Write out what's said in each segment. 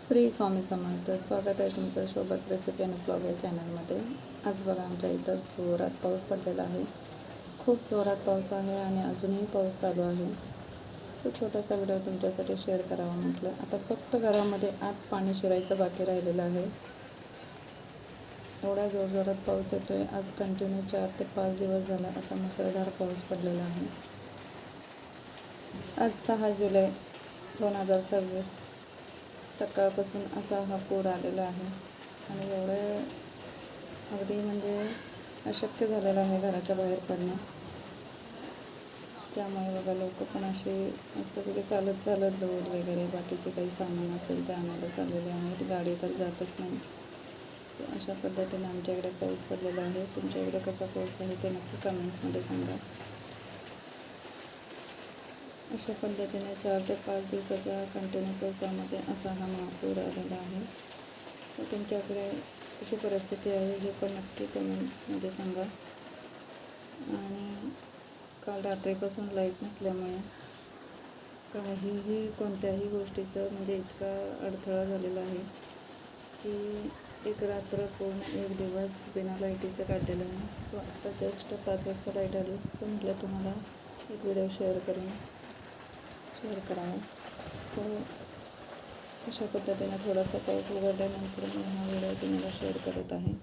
श्री स्वामी समर्थ. स्वागत आहे तुमचं शोभास रेसिपी आणि ब्लॉग या चॅनलमध्ये. आज बघा आमच्या इथं जोरात पाऊस पडलेला आहे. खूप जोरात पाऊस आहे आणि अजूनही पाऊस चालू आहे. तो छोटासा व्हिडिओ तुमच्यासाठी शेअर करावा म्हटलं. आता फक्त घरामध्ये आत पाणी शिरायचं बाकी राहिलेलं आहे. एवढा जोरजोरात पाऊस येतोय. आज कंटिन्यू 4 ते 5 दिवस झाला असा मुसळधार पाऊस पडलेला आहे. आज 6 जुलै 2026 सकाळपासून असा हा पूर आलेला आहे आणि एवढं अगदी म्हणजे अशक्य झालेलं आहे घराच्या बाहेर पडणं. त्यामुळे बघा लोक पण असे मस्तपैकी चालत चालत दूध वगैरे बाकीचे काही सामान असेल ते आणायला चाललेले आहेत. गाडी तर जातच नाही. अशा पद्धतीने आमच्याकडे पाऊस पडलेला आहे. तुमच्याकडे कसा पाऊस आहे ते नक्की कमेंट्समध्ये सांगा. अशा पद्धतीने 4 ते 5 दिवसाच्या कंटिन्यू पावसामध्ये असा हा महापूर आलेला आहे. तर तुमच्याकडे कशी परिस्थिती आहे हे पण नक्की कमेंट्समध्ये सांगा. आणि काल रात्रीपासून लाईट नसल्यामुळे कोणत्याही गोष्टीचं म्हणजे इतका अडथळा झालेला आहे की एक रात्र पूर्ण एक दिवस बिना लाईटीचं काढलेलं आहे. सो आत्ता जस्ट 5 वाजता लाईट आली. सो म्हटलं तुम्हाला एक व्हिडिओ शेअर करावा. सो अशा पद्धतीने थोडासा पाऊस उघडल्यानंतर मी हा व्हिडिओ तुम्हाला शेअर करत आहे.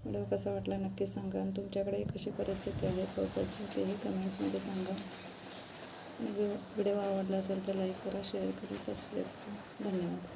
व्हिडिओ कसा वाटला नक्की सांगा आणि तुमच्याकडे कशी परिस्थिती आहे पावसाची तेही कमेंट्समध्ये सांगा. व्हिडिओ आवडला असेल तर लाईक करा, शेअर करा, सबस्क्राईब करा. धन्यवाद.